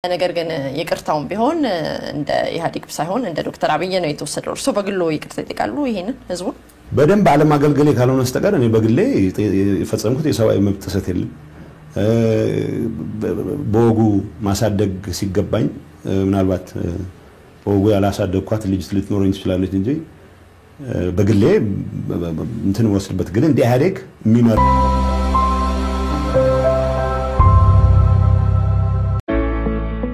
ነገር ግን ይቅርታውን ቢሆን እንደ ኢህአዴግ ሳይሆን እንደ ዶክተር አብይ ነው የተወሰደው እርሶ በግሎ ይቅርታ ይጠይቃሉ ይሄንን ህዝቡ በደንብ ዓለም አገልግሎት ካልሆነ በስተቀር እኔ በግሌ የፈጸምኩት የሰብአዊ መብት ጥሰት የለም በወጉ ማሳደግ ሲገባኝ ምናልባት በወጉ ያላሳደግኳት ልጅ ልትኖረኝ ትችላለች እንጂ በግሌ እንትን ወስድበት ግን እንደ ኢህአዴግ የሚመር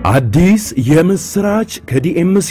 አዲስ የምስራች ከዲኤምሲ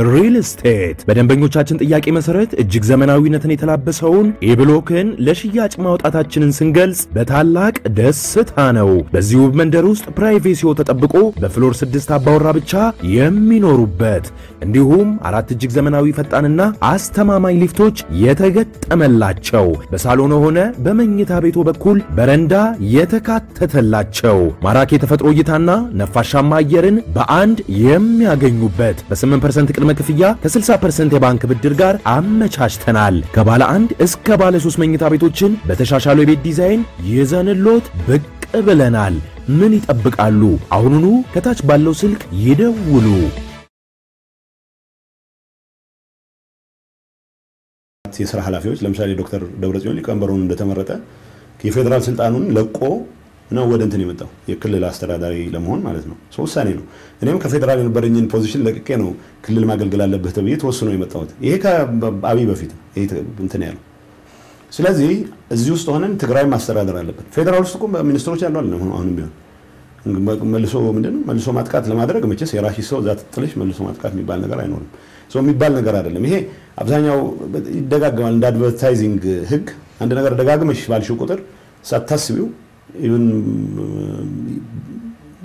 ሪል ስቴት በደንበኞቻችን ጥያቄ መሰረት እጅግ ዘመናዊነትን የተላበሰውን ኤብሎክን ለሽያጭ ማውጣታችንን ስንገልጽ በታላቅ ደስታ ነው። በዚህ ውብ መንደር ውስጥ ፕራይቬሲው ተጠብቆ በፍሎር 6 አባወራ ብቻ የሚኖሩበት እንዲሁም አራት እጅግ ዘመናዊ ፈጣንና አስተማማኝ ሊፍቶች የተገጠመላቸው በሳሎን ሆነ በመኝታ ቤቱ በኩል በረንዳ የተካተተላቸው ማራኪ የተፈጥሮ እይታና ነፋሻማ አየርን በአንድ የሚያገኙበት በ8% ቅድመ ክፍያ ከ60% የባንክ ብድር ጋር አመቻችተናል። ከባለ 1 እስከ ባለ 3 መኝታ ቤቶችን በተሻሻለ የቤት ዲዛይን ይዘንሎት ብቅ ብለናል። ምን ይጠብቃሉ? አሁኑኑ ከታች ባለው ስልክ ይደውሉ። የሥራ ኃላፊዎች ለምሳሌ ዶክተር ደብረጽዮን ሊቀመንበሩን እንደተመረጠ የፌደራል ስልጣኑን ለቆ ነው ወደ እንትን የመጣው የክልል አስተዳዳሪ ለመሆን ማለት ነው ውሳኔ ነው እኔም ከፌደራል የነበረኝን ፖዚሽን ለቅቄ ነው ክልል ማገልገል አለበት ተብዬ ተወስኖ የመጣሁት ይሄ ከአብይ በፊት ይሄ እንትን ያለው ስለዚህ እዚህ ውስጥ ሆነን ትግራይ ማስተዳደር አለበት ፌደራል ውስጥ እኮ ሚኒስትሮች ያለው አሁንም ቢሆን መልሶ ምንድነው መልሶ ማጥቃት ለማድረግ መቼስ የራሺ ሰው ዛት ጥልሽ መልሶ ማጥቃት የሚባል ነገር አይኖርም ሶ የሚባል ነገር አይደለም ይሄ አብዛኛው ይደጋገማል እንደ አድቨርታይዚንግ ህግ አንድ ነገር ደጋግመሽ ባልሽው ቁጥር ሳታስቢው even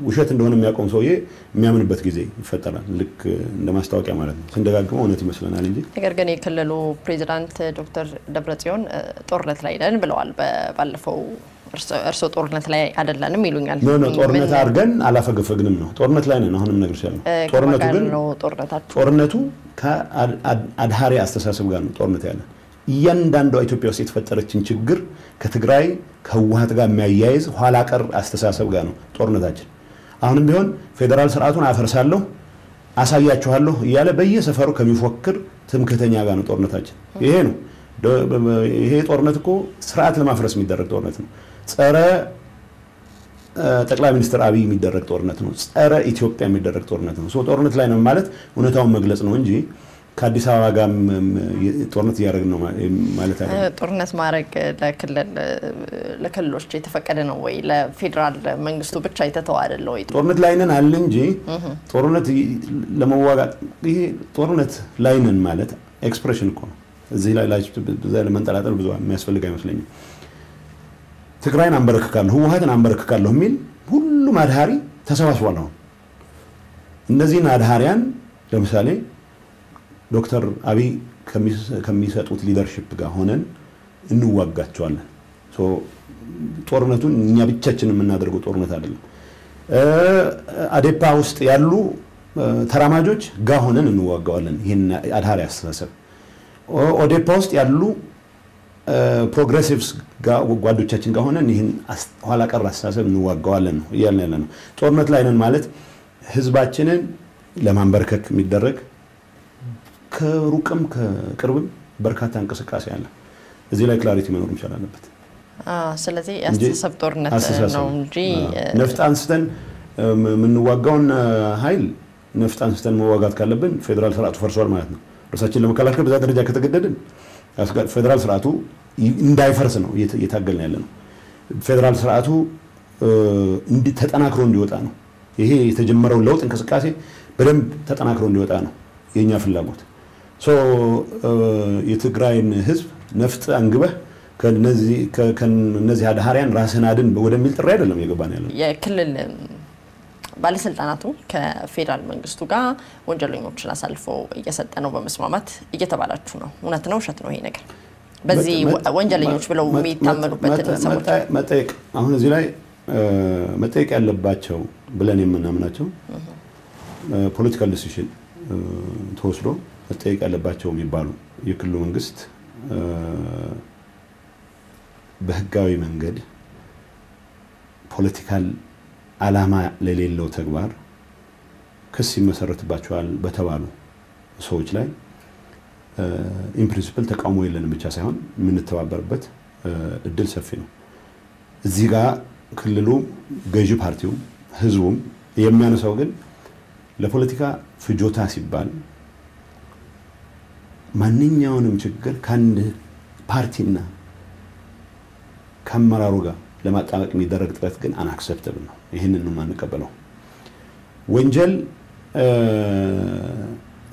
ውሸት እንደሆነ የሚያቆም ሰውዬ የሚያምንበት ጊዜ ይፈጠራል ልክ እንደማስታወቂያ ማለት ነው እንደጋግመው እውነት ይመስለናል እንጂ ነገር ግን የክልሉ ፕሬዝዳንት ዶክተር ደብረጽዮን ጦርነት ላይ ነን ብለዋል ባለፈው እርሶ ጦርነት ላይ አይደለንም ይሉኛል ነው ጦርነት አርገን አላፈገፈግንም ነው ጦርነት ላይ ነን አሁንም ነገር ይችላል ጦርነቱ ግን ጦርነቱ ከአድሃሪ አስተሳሰብ ጋር ነው ጦርነት ያለ እያንዳንዱ ኢትዮጵያ ውስጥ የተፈጠረችን ችግር ከትግራይ ከህወሓት ጋር የሚያያይዝ ኋላ ቀር አስተሳሰብ ጋር ነው ጦርነታችን አሁንም ቢሆን ፌደራል ስርዓቱን አፈርሳለሁ አሳያችኋለሁ እያለ በየሰፈሩ ከሚፎክር ትምክህተኛ ጋር ነው ጦርነታችን ይሄ ነው ይሄ ጦርነት እኮ ስርዓት ለማፍረስ የሚደረግ ጦርነት ነው ጸረ ጠቅላይ ሚኒስትር አብይ የሚደረግ ጦርነት ነው ጸረ ኢትዮጵያ የሚደረግ ጦርነት ነው ሶ ጦርነት ላይ ነው ማለት እውነታውን መግለጽ ነው እንጂ ከአዲስ አበባ ጋር ጦርነት ያደረግን ነው ማለት አይደለም ጦርነት ማድረግ ለክልሎች የተፈቀደ ነው ወይ ለፌደራል መንግስቱ ብቻ የተተው አይደለም ወይ ጦርነት ላይ ነን አለ እንጂ ጦርነት ለመዋጋት ይሄ ጦርነት ላይ ነን ማለት ኤክስፕሬሽን እኮ ነው እዚህ ላይ ለመንጠላጠል ብዙ የሚያስፈልግ አይመስለኝም ትግራይን አንበረክካለሁ ህወሓትን አንበረክካለሁ የሚል ሁሉም አድሃሪ ተሰባስቧል ነው እነዚህን አድሃሪያን ለምሳሌ ዶክተር አብይ ከሚሰጡት ሊደርሺፕ ጋር ሆነን እንዋጋቸዋለን ሶ ጦርነቱን እኛ ብቻችን የምናደርገው ጦርነት አይደለም አዴፓ ውስጥ ያሉ ተራማጆች ጋር ሆነን እንዋጋዋለን ይሄን አድሃሪ አስተሳሰብ ኦዴፓ ውስጥ ያሉ ፕሮግሬሲቭስ ጋር ጓዶቻችን ጋር ሆነን ይሄን ኋላ ቀር አስተሳሰብ እንዋጋዋለን ነው እያልን ያለ ነው ጦርነት ላይ ነን ማለት ህዝባችንን ለማንበርከክ የሚደረግ ከሩቅም ከቅርብም በርካታ እንቅስቃሴ አለ እዚህ ላይ ክላሪቲ መኖር ይችላል አለበት ስለዚህ አስተሳሰብ ጦርነት ነው እንጂ ነፍጥ አንስተን ምንዋጋውን ኃይል ነፍጥ አንስተን መዋጋት ካለብን ፌደራል ስርዓቱ ፈርሷል ማለት ነው ራሳችን ለመከላከል በዛ ደረጃ ከተገደድን ፌደራል ስርዓቱ እንዳይፈርስ ነው እየታገልን ያለ ነው ፌደራል ስርዓቱ ተጠናክሮ እንዲወጣ ነው ይሄ የተጀመረው ለውጥ እንቅስቃሴ በደንብ ተጠናክሮ እንዲወጣ ነው የኛ ፍላጎት ሶ የትግራይን ህዝብ ነፍጥ አንግበህ ከነዚህ አድሃሪያን ራስን አድን ወደሚል ጥሪ አይደለም የገባን ያለው የክልል ባለስልጣናቱ ከፌደራል መንግስቱ ጋር ወንጀለኞችን አሳልፈው እየሰጠ ነው በመስማማት እየተባላችሁ ነው እውነት ነው ውሸት ነው ይሄ ነገር በዚህ ወንጀለኞች ብለው የሚታመኑበት ሰዎች መጠየቅ አሁን እዚህ ላይ መጠየቅ ያለባቸው ብለን የምናምናቸው ፖለቲካል ዲሲዥን ተወስዶ መጠየቅ ያለባቸው የሚባሉ የክልሉ መንግስት በህጋዊ መንገድ ፖለቲካል አላማ ለሌለው ተግባር ክስ ይመሰረትባቸዋል በተባሉ ሰዎች ላይ ኢን ፕሪንሲፕል ተቃውሞ የለንም ብቻ ሳይሆን የምንተባበርበት እድል ሰፊ ነው። እዚህ ጋር ክልሉ ገዢ ፓርቲው ህዝቡም የሚያነሳው ግን ለፖለቲካ ፍጆታ ሲባል ማንኛውንም ችግር ከአንድ ፓርቲና ከአመራሩ ጋር ለማጣበቅ የሚደረግ ጥረት ግን አንአክሰፕተብል ነው። ይህንን ነው የማንቀበለው። ወንጀል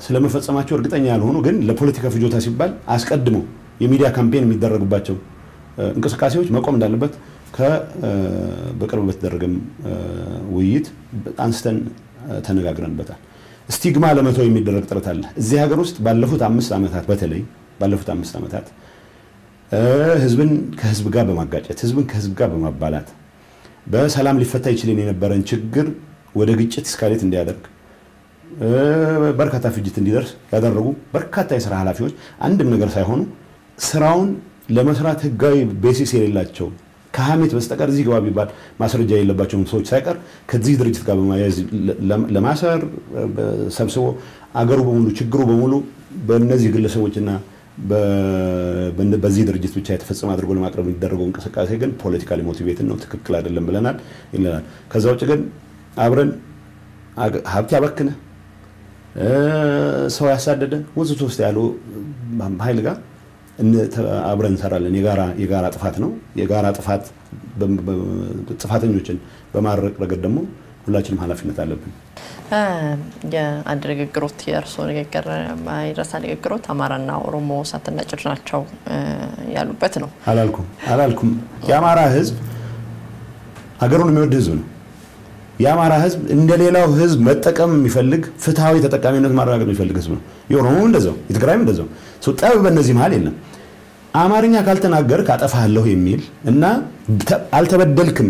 ስለመፈጸማቸው እርግጠኛ ያልሆኑ ግን ለፖለቲካ ፍጆታ ሲባል አስቀድሞ የሚዲያ ካምፔን የሚደረግባቸው እንቅስቃሴዎች መቆም እንዳለበት በቅርብ በተደረገም ውይይት አንስተን ተነጋግረንበታል። ስቲግማ ለመተው የሚደረግ ጥረት አለ። እዚህ ሀገር ውስጥ ባለፉት 5 ዓመታት በተለይ ባለፉት 5 ዓመታት ህዝብን ከህዝብ ጋር በማጋጨት ህዝብን ከህዝብ ጋር በማባላት በሰላም ሊፈታ ይችላል የነበረን ችግር ወደ ግጭት እስካሌት እንዲያደርግ በርካታ ፍጅት እንዲደርስ ያደረጉ በርካታ የሥራ ኃላፊዎች አንድም ነገር ሳይሆኑ ስራውን ለመስራት ህጋዊ ቤሲስ የሌላቸው ከሐሜት በስተቀር እዚህ ግባ ቢባል ማስረጃ የሌለባቸው ሰዎች ሳይቀር ከዚህ ድርጅት ጋር በማያያዝ ለማሰር ሰብስቦ አገሩ በሙሉ ችግሩ በሙሉ በእነዚህ ግለሰቦችና በዚህ ድርጅት ብቻ የተፈጸመ አድርጎ ለማቅረብ የሚደረገው እንቅስቃሴ ግን ፖለቲካሊ ሞቲቬትድ ነው፣ ትክክል አይደለም ብለናል ይላል። ከዛ ውጭ ግን አብረን ሀብት ያበክነ ሰው ያሳደደ ወዝቶ ውስጥ ያሉ ኃይል ጋር አብረን እንሰራለን። የጋራ ጥፋት ነው። የጋራ ጥፋተኞችን በማረቅ ረገድ ደግሞ ሁላችንም ኃላፊነት አለብን። የአንድ ንግግሮት የእርስዎ ንግግር ማይረሳ ንግግሮት አማራና ኦሮሞ እሳትና ጭድ ናቸው ያሉበት ነው። አላልኩም። የአማራ ህዝብ ሀገሩን የሚወድ ህዝብ ነው። የአማራ ህዝብ እንደሌላው ህዝብ መጠቀም የሚፈልግ ፍትሃዊ ተጠቃሚነት ማረጋገጥ የሚፈልግ ህዝብ ነው። የኦሮሞ እንደዛው፣ የትግራይም እንደዛው። ጠብ በእነዚህ መሃል የለም። አማርኛ ካልተናገርክ አጠፋለሁ የሚል እና አልተበደልክም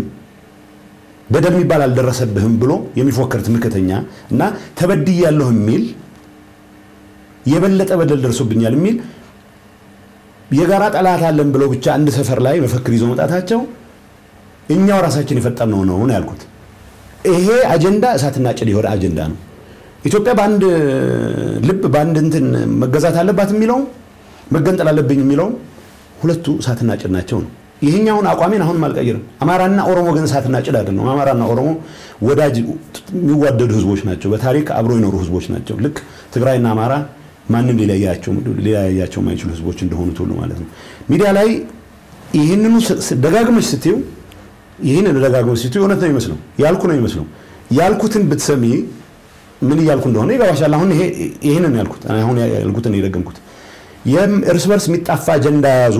በደል የሚባል አልደረሰብህም ብሎ የሚፎክር ትምክህተኛ እና ተበድያለሁ የሚል የበለጠ በደል ደርሶብኛል የሚል የጋራ ጠላት አለን ብለው ብቻ አንድ ሰፈር ላይ መፈክር ይዞ መጣታቸው እኛው ራሳችን የፈጠርነው ነው ያልኩት። ይሄ አጀንዳ እሳትና ጭድ የሆነ አጀንዳ ነው። ኢትዮጵያ በአንድ ልብ በአንድ እንትን መገዛት አለባት የሚለው መገንጠል አለብኝ የሚለው ሁለቱ እሳትና ጭድ ናቸው ነው። ይሄኛውን አቋሜን አሁን ማልቀይርም። አማራና ኦሮሞ ግን እሳትና ጭድ አይደለም። አማራና ኦሮሞ ወዳጅ የሚዋደዱ ህዝቦች ናቸው። በታሪክ አብሮ የኖሩ ህዝቦች ናቸው። ልክ ትግራይና አማራ ማንንም ሊለያያቸው የማይችሉ ህዝቦች እንደሆኑት ሁሉ ማለት ነው። ሚዲያ ላይ ይሄንኑ ደጋግመሽ ስትዩ እውነት ነው ይመስለው ያልኩ ነው ይመስለው። ያልኩትን ብትሰሚ ምን ያልኩ እንደሆነ ይገባሻል። አሁን ይሄንን ያልኩት አሁን ያልኩትን የደገምኩት የእርስ በርስ የሚጣፋ አጀንዳ ያዙ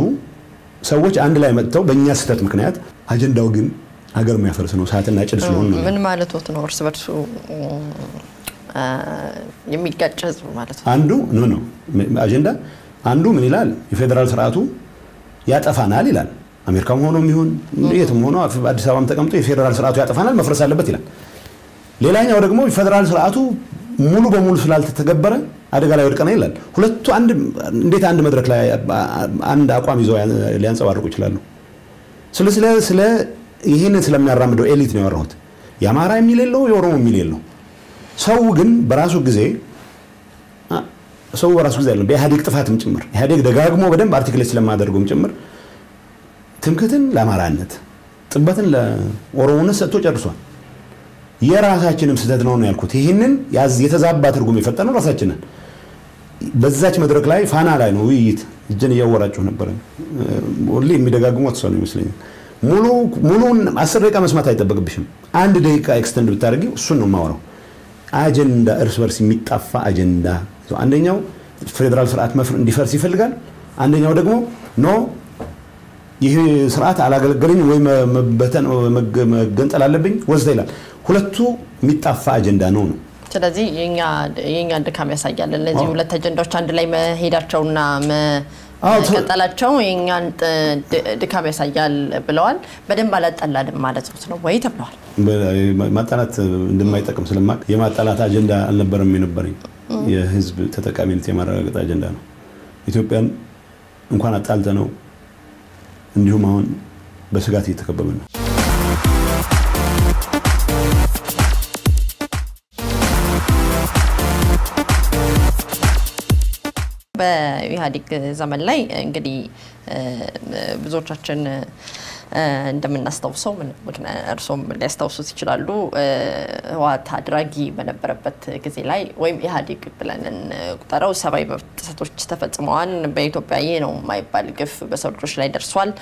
ሰዎች አንድ ላይ መጥተው በእኛ ስህተት ምክንያት አጀንዳው ግን ሀገር የሚያፈርስ ነው እሳትና ጭድ ስለሆነ ነው። ምን ማለቶት ነው? እርስ በርሱ የሚጋጭ ህዝብ ማለት ነው። አንዱ ነው አጀንዳ አንዱ ምን ይላል? የፌደራል ስርዓቱ ያጠፋናል ይላል። አሜሪካም ሆኖ የሚሆን የትም ሆኖ አዲስ አበባም ተቀምጦ የፌደራል ስርዓቱ ያጠፋናል መፍረስ አለበት ይላል። ሌላኛው ደግሞ የፌደራል ስርዓቱ ሙሉ በሙሉ ስላልተተገበረ አደጋ ላይ ወድቀና ይላል። ሁለቱ እንዴት አንድ መድረክ ላይ አንድ አቋም ይዘው ሊያንጸባርቁ ይችላሉ? ስለ ይሄንን ስለሚያራምደው ኤሊት ነው ያወራሁት። የአማራ የሚል የለው የኦሮሞ የሚል የለው። ሰው ግን በራሱ ጊዜ አይደለም በኢህአዴግ ጥፋትም ጭምር ኢህአዴግ ደጋግሞ በደንብ አርቲክሌት ስለማደርገውም ጭምር ትምክህትን ለአማራነት ጥበትን ለኦሮሞነት ሰጥቶ ጨርሷል። የራሳችንም ስህተት ነው ያልኩት። ይሄንን የተዛባ ትርጉም የፈጠነው ራሳችንን በዛች መድረክ ላይ ፋና ላይ ነው ውይይት እጅን እያወራችሁ ነበር። ሁሌ የሚደጋግሙት ሰው ነው ይመስለኛል። ሙሉን 10 ደቂቃ መስማት አይጠበቅብሽም። 1 ደቂቃ ኤክስተንድ ብታደርጊው እሱን ነው የማወራው። አጀንዳ እርስ በርስ የሚጣፋ አጀንዳ። አንደኛው ፌደራል ስርዓት እንዲፈርስ ይፈልጋል። አንደኛው ደግሞ ይሄ ስርዓት አላገለገለኝ ወይ መገንጠል አለብኝ ወዘተ ይላል። ሁለቱ የሚጣፋ አጀንዳ ነው። ስለዚህ የኛ ድካም ያሳያል። ለዚህ ሁለት አጀንዳዎች አንድ ላይ መሄዳቸውና መቀጠላቸው የኛን ድካም ያሳያል ብለዋል። በደንብ አላጠላልም ማለት ነው ወይ ተብለዋል። ማጣላት እንደማይጠቅም ስለማቅ የማጣላት አጀንዳ አልነበረም የነበረኝ የህዝብ ተጠቃሚነት የማረጋገጥ አጀንዳ ነው። ኢትዮጵያን እንኳን አጣልተ ነው እንዲሁም አሁን በስጋት እየተከበበ ነው። በኢህአዴግ ዘመን ላይ እንግዲህ ብዙዎቻችን እንደምናስተውሰው ምክንያት እርሶም ሊያስተውሱት ይችላሉ ህወሓት አድራጊ በነበረበት ጊዜ ላይ ወይም ኢህአዴግ ብለን ቁጠራው ሰብአዊ መብት ጥሰቶች ተፈጽመዋል በኢትዮጵያ ይሄ ነው የማይባል ግፍ በሰው ልጆች ላይ ደርሷል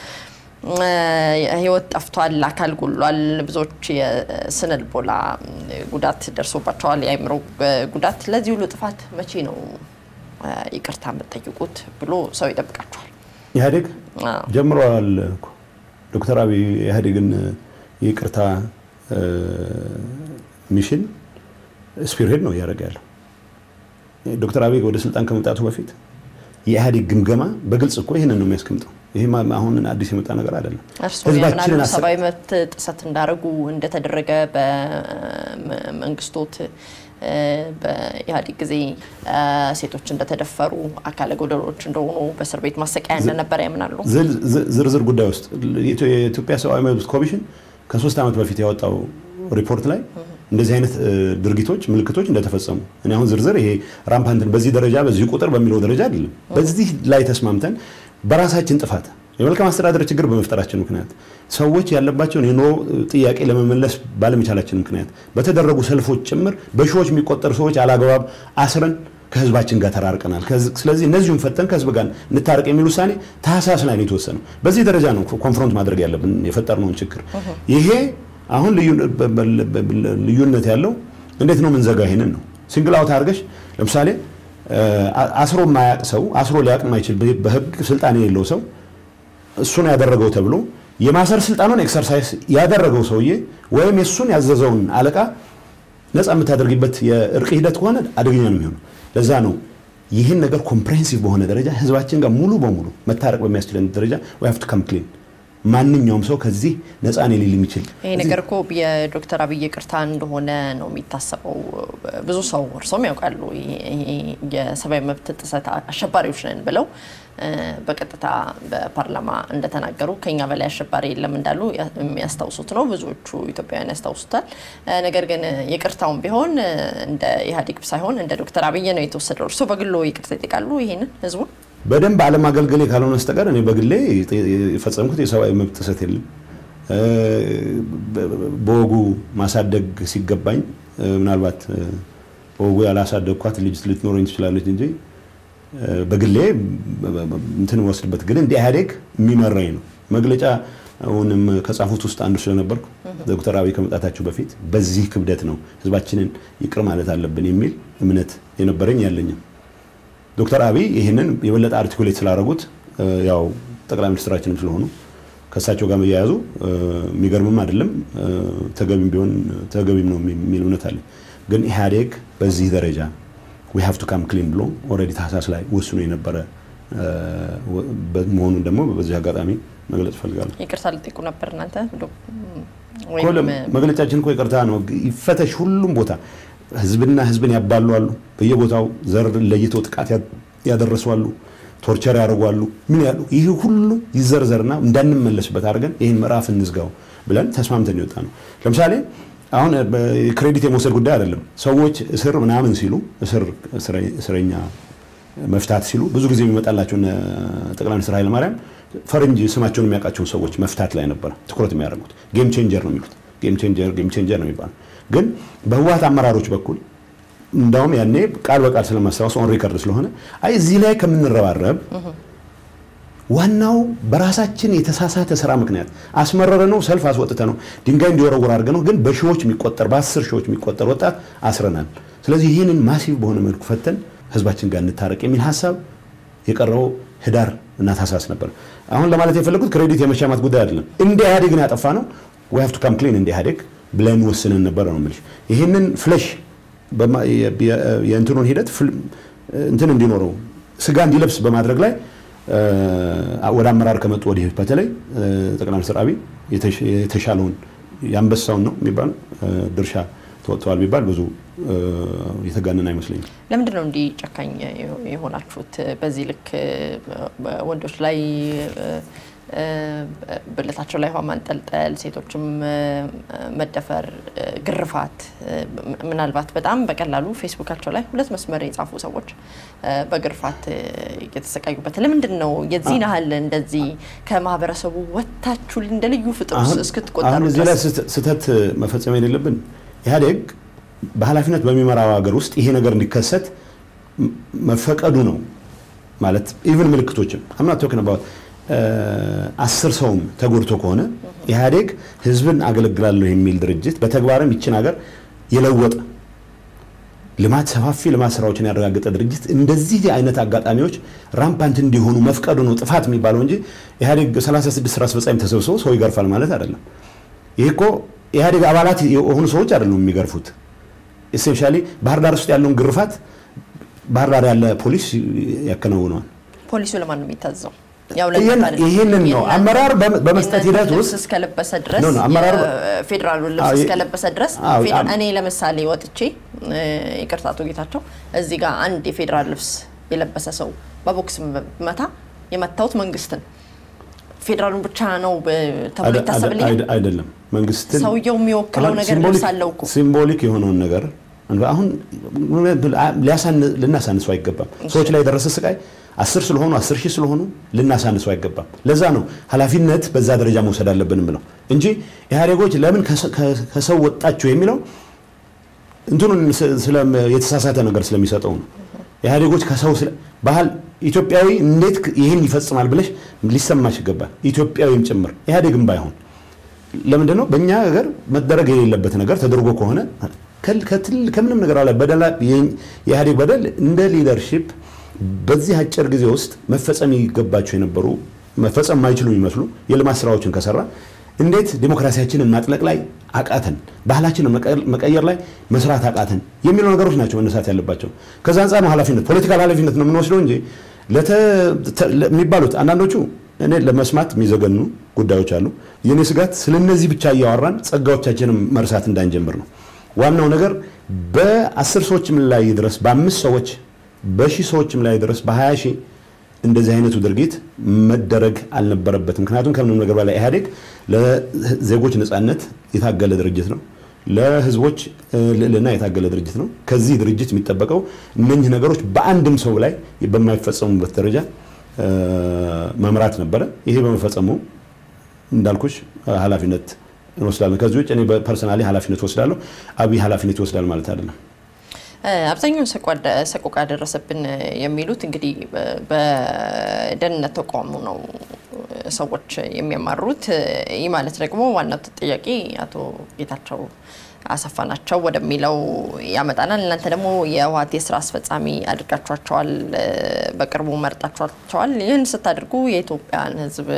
ህይወት ጠፍቷል አካል ጎሏል ብዙዎች የስነ ልቦና ጉዳት ደርሶባቸዋል የአእምሮ ጉዳት ለዚህ ሁሉ ጥፋት መቼ ነው ይቅርታ መጠየቁት ብሎ ሰው ይጠብቃቸዋል ኢህአዴግ ጀምሯል እኮ ዶክተር አብይ ኢህአዴግን ይቅርታ ሚሽን ስፒሪት ነው ያደርጋል ዶክተር አብይ ወደ ስልጣን ከመጣቱ በፊት የኢህአዴግ ግምገማ በግልጽ እኮ ይሄንን ነው የሚያስቀምጠው ይሄ አሁን አዲስ የመጣ ነገር አይደለም ህዝባችንን ሰብአዊ መብት ጥሰት እንዳረጉ እንደተደረገ በመንግስቶት በኢህአዴግ ጊዜ ሴቶች እንደተደፈሩ አካለ ጎደሎች እንደሆኑ በእስር ቤት ማሰቃያ እንደነበር ያምናሉ ዝርዝር ጉዳይ ውስጥ የኢትዮጵያ ሰብአዊ መብት ኮሚሽን ከ3 አመት በፊት ያወጣው ሪፖርት ላይ እንደዚህ አይነት ድርጊቶች ምልክቶች እንደተፈጸሙ እኔ አሁን ዝርዝር ይሄ ራምፓንትን በዚህ ደረጃ በዚህ ቁጥር በሚለው ደረጃ አይደለም በዚህ ላይ ተስማምተን በራሳችን ጥፋት የመልካም አስተዳደር ችግር በመፍጠራችን ምክንያት ሰዎች ያለባቸውን የኑሮ ጥያቄ ለመመለስ ባለመቻላችን ምክንያት በተደረጉ ሰልፎች ጭምር በሺዎች የሚቆጠሩ ሰዎች አላግባብ አስረን ከህዝባችን ጋር ተራርቀናል ስለዚህ እነዚህን ፈተን ከህዝብ ጋር እንታረቅ የሚል ውሳኔ ታህሳስ ላይ ነው የተወሰነው በዚህ ደረጃ ነው ኮንፍሮንት ማድረግ ያለብን የፈጠርነውን ችግር ይሄ አሁን ልዩነት ያለው እንዴት ነው መንዘጋ ይሄንን ነው ሲንግል አውት አርገሽ ለምሳሌ አስሮ ማያቅ ሰው አስሮ ሊያቅ ማይችል በህግ ስልጣን የሌለው ሰው እሱን ያደረገው ተብሎ የማሰር ስልጣኑን ኤክሰርሳይዝ ያደረገው ሰውዬ ወይም እሱን ያዘዘውን አለቃ ነፃ የምታደርግበት የእርቅ ሂደት ከሆነ አደገኛ ነው የሚሆነው ለዛ ነው ይህን ነገር ኮምፕሬሄንሲቭ በሆነ ደረጃ ህዝባችን ጋር ሙሉ በሙሉ መታረቅ በሚያስችለን ደረጃ we have to come clean ማንኛውም ሰው ከዚህ ነፃ ነው ሊል የሚችል ይሄ ነገር እኮ የዶክተር አብይ ይቅርታ እንደሆነ ነው የሚታሰበው ብዙ ሰው እርሶም ያውቃሉ ይሄ የሰብአዊ መብት ጥሰት አሸባሪዎች ነን ብለው በቀጥታ በፓርላማ እንደተናገሩ ከኛ በላይ አሸባሪ የለም እንዳሉ የሚያስተውሱት ነው ብዙዎቹ ኢትዮጵያውያን ያስተውሱታል ነገር ግን ይቅርታውን ቢሆን እንደ ኢህአዴግ ሳይሆን እንደ ዶክተር አብይ ነው የተወሰደው እርሶ በግሎ ይቅርታ ይጠይቃሉ ይሄንን ህዝቡ በደንብ ዓለም አገልግሌ ካልሆነ በስተቀር እኔ በግሌ የፈጸምኩት የሰብአዊ መብት ጥሰት የለም በወጉ ማሳደግ ሲገባኝ ምናልባት በወጉ ያላሳደግኳት ልጅ ልትኖረኝ ትችላለች እንጂ በግሌ እንትን ወስድበት ግን እንደ ኢህአዴግ የሚመራኝ ነው መግለጫ አሁንም ከጻፉት ውስጥ አንዱ ስለነበርኩ ዶክተር አብይ ከመጣታቸው በፊት በዚህ ክብደት ነው ህዝባችንን ይቅር ማለት አለብን የሚል እምነት የነበረኝ ያለኝ ዶክተር አብይ ይሄንን የበለጠ አርቲኩሌት ስላደረጉት ያው ጠቅላይ ሚኒስትራችንም ስለሆኑ ከሳቸው ጋር መያያዙ የሚገርምም አይደለም ተገቢም ነው የሚል እምነት አለ ግን ኢህአዴግ በዚህ ደረጃ we have to come clean ብሎ ኦሬዲ ታህሳስ ላይ ወስኖ የነበረ በመሆኑ ደግሞ በዚህ አጋጣሚ መግለጽ ፈልጋለሁ ይቅርታ ልጠይቁ ነበር እናንተ ወይም መግለጫችን እኮ ይቅርታ ነው ይፈተሽ ሁሉም ቦታ ህዝብን ያባሉ አሉ በየቦታው ዘር ለይተው ጥቃት ያደረሱዋሉ ቶርቸር ያደርጓሉ ምን ያሉ ይሄ ሁሉ ይዘርዘርና እንዳንመለስበት አድርገን ይሄን ምዕራፍ እንዝጋው ብለን ተስማምተን ይወጣ ነው ለምሳሌ አሁን ክሬዲት የመውሰድ ጉዳይ አይደለም ሰዎች እስር ምናምን ሲሉ እስረኛ መፍታት ሲሉ ብዙ ጊዜ የሚመጣላቸው ጠቅላይ ሚኒስትር ኃይለ ማርያም ፈረንጅ ስማቸውን የሚያውቃቸው ሰዎች መፍታት ላይ ነበር ትኩረት የሚያደርጉት ጌም ቼንጀር ነው የሚሉት ጌም ቼንጀር ነው የሚባለው ግን በህወሓት አመራሮች በኩል እንዳውም ያኔ ቃል በቃል ስለማስተዋወስ ኦን ሪከርድ ስለሆነ አይ እዚህ ላይ ከምንረባረብ ዋናው በራሳችን የተሳሳተ ስራ ምክንያት አስመረረ ነው ሰልፍ አስወጥተ ነው ድንጋይ እንዲወረወር አድርገ ነው ግን በሺዎች የሚቆጠር በ10 ሺዎች የሚቆጠር ወጣት አስረናል ስለዚህ ይሄንን ማሲቭ በሆነ መልኩ ፈተን ህዝባችን ጋር እንታረቅ የሚል ሐሳብ የቀረው ህዳር እና ታህሳስ ነበር አሁን ለማለት የፈለኩት ክሬዲት የመሻማት ጉዳይ አይደለም እንደ ኢህአዴግን ያጠፋ ነው we have to come clean እንደ ኢህአዴግ ብለን ወስነን ነበር ነው ማለት ይሄንን ፍለሽ የእንትኑን ሂደት እንትን እንዲኖረው ስጋ እንዲለብስ በማድረግ ላይ ወደ አመራር ከመጡ ወዲህ በተለይ ጠቅላይ ሚኒስትር አብይ የተሻለውን ያንበሳውን ነው የሚባለው ድርሻ ተወጥቷል ቢባል ብዙ የተጋነነ አይመስለኝም ለምንድን ነው እንዲ ጨካኝ የሆናችሁት በዚህ ልክ ወንዶች ላይ ብልታቸው ላይ ውሃ ማንጠልጠል ሴቶችም መደፈር ግርፋት ምናልባት በጣም በቀላሉ ፌስቡካቸው ላይ ሁለት መስመር የጻፉ ሰዎች በግርፋት የተሰቃዩበት ለምንድነው የዚህ ያህል እንደዚህ ከማህበረሰቡ ወጣችሁ እንደ ልዩ ፍጥሩ እስክትቆጣሩ አሁን እዚህ ላይ ስተት መፈጸም የሌለብን ኢህአዴግ በኃላፊነት በሚመራው ሀገር ውስጥ ይሄ ነገር እንዲከሰት መፈቀዱ ነው ማለት ኢቭን ምልክቶችም I'm not talking about 10 ሰውም ተጎድቶ ከሆነ ኢህአዴግ ህዝብን አገለግላለሁ የሚል ድርጅት በተግባርም ይችን ሀገር የለወጠ ልማት ሰፋፊ ልማት ስራዎችን ያረጋገጠ ድርጅት እንደዚህ አይነት አጋጣሚዎች ራምፓንት እንዲሆኑ መፍቀዱ ነው ጥፋት የሚባለው እንጂ ኢህአዴግ 36 ስራ አስፈጻሚ ተሰብስበው ሰው ይገርፋል ማለት አይደለም ይሄ እኮ ኢህአዴግ አባላት የሆኑ ሰዎች አይደሉም የሚገርፉት ኢሴንሻሊ ባህር ዳር ውስጥ ያለውን ግርፋት ባህር ዳር ያለ ፖሊስ ያከናውነዋል ፖሊሱ ለማን ነው የሚታዘው ያው ይሄንን ነው አመራር በመስጠት ሂደት ውስጥ እስከለበሰ ድረስ ፌደራል ልብስ እስከለበሰ ድረስ እኔ ለምሳሌ ወጥቼ ይቅርታቱ ጌታቸው እዚህ ጋር አንድ የፌደራል ልብስ የለበሰ ሰው በቦክስ መታ የመታውት መንግስትን ፌደራሉን ብቻ ነው ተብሎ ተሰብልኝ አይደለም መንግስትን ሰውየው የሚወክለው ነገር ለምሳለው እኮ ሲምቦሊክ የሆነውን ነገር አሁን ልናሳንሰው አይገባም ሰዎች ላይ ደረሰ ስቃይ 10 ስለሆኑ 10,000 ስለሆኑ ልናሳንሰው አይገባም ለዛ ነው ኃላፊነት በዛ ደረጃ መውሰድ አለብን ብለው እንጂ ኢህአዴጎች ለምን ከሰው ወጣችሁ የሚለው እንትኑን የተሳሳተ ነገር ስለሚሰጠው ነው ኢህአዴጎች ከሰው ባህል ኢትዮጵያዊ እንዴት ይሄን ይፈጽማል ብለሽ ሊሰማሽ ይገባል ኢትዮጵያዊም ጭምር ኢህአዴግም ባይሆን ለምንድነው በእኛ ሀገር መደረግ የሌለበት ነገር ተደርጎ ከሆነ ከምንም ነገር አለ በደል የኢህአዴግ በደል እንደ ሊደርሺፕ በዚህ አጭር ጊዜ ውስጥ መፈጸም ይገባቸው የነበሩ መፈጸም ማይችሉ ይመስሉ የልማት ስራዎችን ከሰራ እንዴት ዲሞክራሲያችንን ማጥለቅ ላይ አቃተን ባህላችንን መቀየር ላይ መስራት አቃተን የሚሉ ነገሮች ናቸው መነሳት ያለባቸው ከዛ አንፃር ነው ኃላፊነት ፖለቲካል ኃላፊነት ነው የምንወስደው እንጂ ለሚባሉት አንዳንዶቹ እኔ ለመስማት የሚዘገኑ ጉዳዮች አሉ የኔ ስጋት ስለነዚህ ብቻ ያወራን ጸጋዎቻችንን መርሳት እንዳንጀምር ነው ዋናው ነገር በ10 ሰዎችም ላይ ድረስ በ5 ሰዎች በሺህ ሰዎችም ላይ ድረስ በ20,000 እንደዚህ አይነቱ ድርጊት መደረግ አልነበረበትም ምክንያቱም ከምንም ነገር በላይ ኢህአዴግ ለዜጎች ነጻነት የታገለ ድርጅት ነው ለህዝቦች ለና የታገለ ድርጅት ነው ከዚህ ድርጅት የሚጠበቀው እነኚህ ነገሮች በአንድም ሰው ላይ በማይፈጸሙበት ደረጃ መምራት ነበር ይሄ በመፈጸሙ እንዳልኩሽ ኃላፊነት እንወስዳለን ከዚህ ውጭ እኔ በፐርሰናሊ ኃላፊነት ወስዳለሁ አብይ ኃላፊነት ወስዳል ማለት አይደለም አብዛኛው ሰቆቃ ደረሰብን የሚሉት እንግዲህ በደህንነት ተቋሙ ነው ሰዎች የሚያማሩት ይህ ማለት ደግሞ ዋናው ተጠያቂ አቶ ጌታቸው አሰፋ ናቸው ወደሚለው ያመጣናል እናንተ ደግሞ የህወሓት የስራ አስፈጻሚ አድርጋችኋቸዋል በቅርቡ መርጣችኋቸዋል ይህን ስታደርጉ የኢትዮጵያን ህዝብ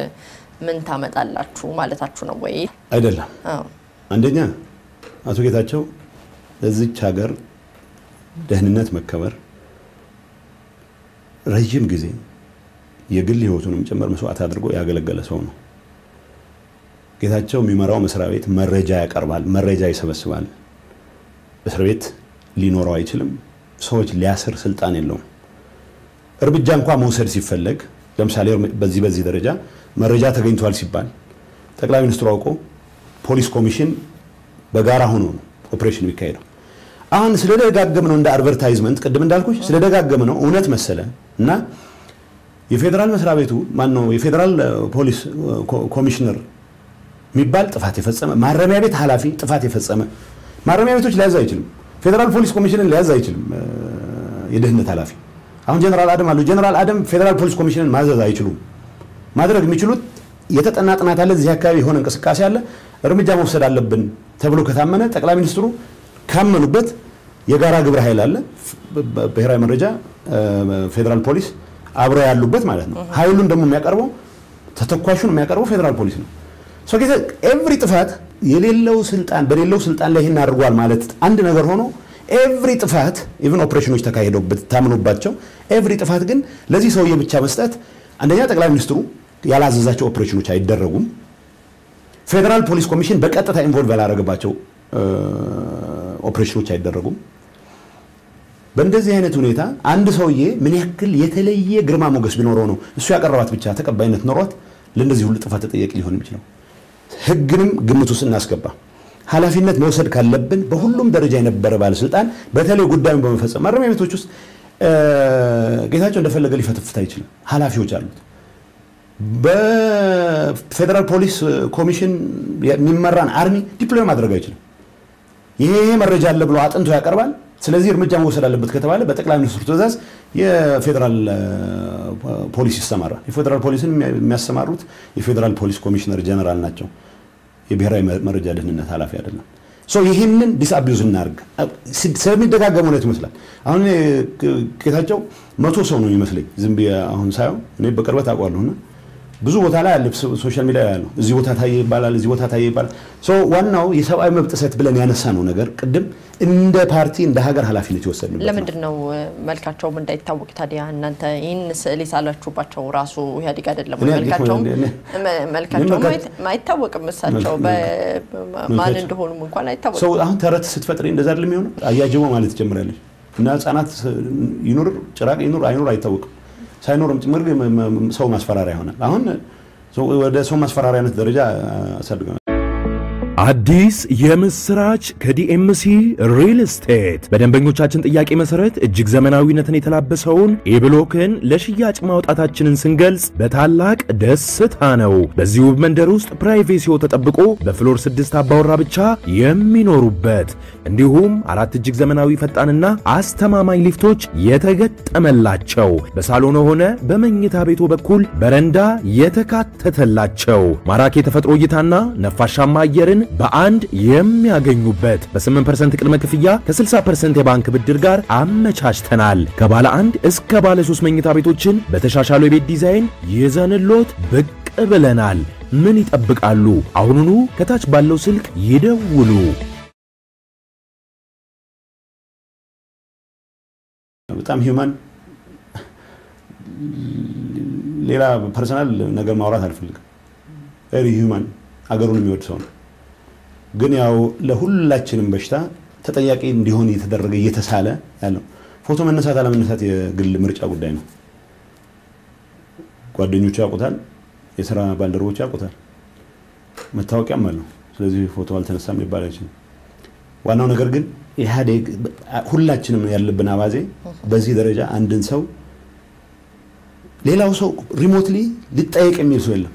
ምን ታመጣላችሁ ማለታችሁ ነው ወይ አይደለም አንደኛ አቶ ጌታቸው እዚች ሀገር ደህንነት መከበር ረጅም ጊዜ የግል ህይወቱንም ጭምር መስዋዕት አድርጎ ያገለገለ ሰው ነው ጌታቸው የሚመራው መስሪያ ቤት መረጃ ያቀርባል መረጃ ይሰበስባል እስር ቤት ሊኖረው አይችልም ሰዎች ሊያስር ስልጣን የለውም እርምጃ እንኳን መውሰድ ሲፈለግ ለምሳሌ በዚህ ደረጃ መረጃ ተገኝቷል ሲባል ጠቅላይ ሚኒስትሩ አውቆ ፖሊስ ኮሚሽን በጋራ ሆኖ ኦፕሬሽን የሚካሄደው አሁን ስለደጋገመ ነው እንደ አድቨርታይዝመንት ቀደም እንዳልኩሽ ስለደጋገመ ነው እውነት መሰለ እና የፌደራል መስሪያ ቤቱ ማን ነው የፌደራል ፖሊስ ኮሚሽነር የሚባል ጥፋት የፈጸመ ማረሚያ ቤት ኃላፊ ጥፋት የፈጸመ ማረሚያ ቤቶች ሊያዝ አይችልም ፌደራል ፖሊስ ኮሚሽንን ሊያዝ አይችልም የደህንነት ኃላፊ አሁን ጀነራል አደም አሉ ጀነራል አደም ፌደራል ፖሊስ ኮሚሽንን ማዘዝ አይችሉም ማድረግ የሚችሉት የተጠና ጥናት አለ እዚህ አካባቢ የሆነ እንቅስቃሴ አለ እርምጃ መውሰድ አለብን ተብሎ ከታመነ ጠቅላይ ሚኒስትሩ ካመኑበት የጋራ ግብረ ኃይል አለ ብሔራዊ መረጃ ፌደራል ፖሊስ አብረው ያሉበት ማለት ነው ኃይሉን ደግሞ የሚያቀርበው ተተኳሹን የሚያቀርበው ፌደራል ፖሊስ ነው ሶ ጌታ ኤቭሪ ጥፋት የሌለው ስልጣን በሌለው ስልጣን ላይ ይሄን አድርጓል ማለት አንድ ነገር ሆኖ ኤቭሪ ጥፋት ኢቭን ኦፕሬሽኖች ተካሂደውበት ታምኖባቸው ኤቭሪ ጥፋት ግን ለዚህ ሰውዬ ብቻ መስጠት አንደኛ ጠቅላይ ሚኒስትሩ ያላዘዛቸው ኦፕሬሽኖች አይደረጉም ፌደራል ፖሊስ ኮሚሽን በቀጥታ ኢንቮልቭ ያላረጋባቸው ኦፕሬሽኖች አይደረጉም በእንደዚህ አይነት ሁኔታ አንድ ሰውዬ ምን ያክል የተለየ ግርማ ሞገስ ቢኖረው ነው እሱ ያቀረባት ብቻ ተቀባይነት ኖሯት ለእንደዚህ ሁሉ ጥፋት ተጠያቂ ሊሆን የሚችለው ህግንም ግምት ውስጥ እናስገባ ኃላፊነት መውሰድ ካለብን በሁሉም ደረጃ የነበረ ባለስልጣን በተለይ ጉዳዩን በመፈጸም ማረሚያ ቤቶች ውስጥ ጌታቸው እንደፈለገ ሊፈተፍታ ይችላል ኃላፊዎች አሉት በፌደራል ፖሊስ ኮሚሽን የሚመራን አርሚ ዲፕሎይ ማድረግ አይችልም ይሄ መረጃ አለ ብሎ አጥንቶ ያቀርባል ስለዚህ እርምጃ መውሰድ አለበት ከተባለ በጠቅላይ ሚኒስትሩ ትዕዛዝ የፌደራል ፖሊስ ይሰማራል የፌደራል ፖሊስን የሚያሰማሩት የፌደራል ፖሊስ ኮሚሽነር ጀነራል ናቸው የብሔራዊ መረጃ ደህንነት ኃላፊ አይደለም ሶ ይሄንን ዲስአቢዩዝ እናርግ ስለሚደጋገሙ ነው ይመስላል አሁን ጌታቸው 100 ሰው ነው ይመስለኝ ዝም ብዬ አሁን ሳይው እኔ በቅርበት አውቀዋለሁና ብዙ ቦታ ላይ አለ ሶሻል ሚዲያ ያለው እዚህ ቦታ ታየ ይባላል እዚህ ቦታ ታየ ይባላል ሶ ዋናው የሰብአዊ መብት ጥሰት ብለን ያነሳ ነው ነገር ቅድም እንደ ፓርቲ እንደ ሀገር ኃላፊነት ይወሰድልበት ለምንድን ነው መልካቸውም እንዳይታወቅ ታዲያ እናንተ ይሄን ስዕል ይሳላችሁባቸው ራሱ ያዲግ አይደለም መልካቸው ማይታወቅም እሳቸው ማን እንደሆኑም እንኳን አይታወቅም ሶ አሁን ተረት ስትፈጥሪ እንደዛ አይደለም የሚሆነው አያጅቦ ማለት ጀምራለች እና ህፃናት ይኑር ጭራቅ ይኑር አይኑር አይታወቅም ሳይኖርም ጭምር ሰው ማስፈራሪያ ይሆናል አሁን ወደ ሰው ማስፈራሪያነት ደረጃ አሳድገናል አዲስ የምስራች ከዲኤምሲ ሪል ስቴት በደንበኞቻችን ጥያቄ መሰረት እጅግ ዘመናዊነትን የተላበሰውን ኤብሎክን ለሽያጭ ማውጣታችንን ስንገልጽ በታላቅ ደስታ ነው በዚህ ውብ መንደር ውስጥ ፕራይቬሲው ተጠብቆ በፍሎር 6 አባወራ ብቻ የሚኖሩበት እንዲሁም 4 እጅግ ዘመናዊ ፈጣንና አስተማማኝ ሊፍቶች የተገጠመላቸው በሳሎን ሆነ በመኝታ ቤቱ በኩል በረንዳ የተካተተላቸው ማራኪ የተፈጥሮ እይታና ነፋሻማ አየርን በአንድ የሚያገኙበት በ8% ቅድመ ክፍያ ከ60% የባንክ ብድር ጋር አመቻችተናል ከባለ 1 እስከ ባለ 3 መኝታ ቤቶችን በተሻሻለው የቤት ዲዛይን ይዘንሎት ብቅ ብለናል ምን ይጠብቃሉ አሁኑኑ ከታች ባለው ስልክ ይደውሉ በጣም ሂዩማን ሌላ ፐርሰናል ነገር ማውራት አልፈልግም ቬሪ ሂዩማን አገሩን የሚወድ ሰው ነው ግን ያው ለሁላችንም በሽታ ተጠያቂ እንዲሆን እየተደረገ እየተሳለ ያለው ፎቶ መነሳት አለመነሳት የግል ምርጫ ጉዳይ ነው ጓደኞቹ ያውቁታል የሥራ ባልደረቦች ያውቁታል መታወቂያም አለው ስለዚህ ፎቶ አልተነሳም ሊባል አይችልም ዋናው ነገር ግን ኢህአዴግ ሁላችንም ያለብን አባዜ በዚህ ደረጃ አንድን ሰው ሌላው ሰው ሪሞትሊ ሊጠየቅ የሚል ሰው የለም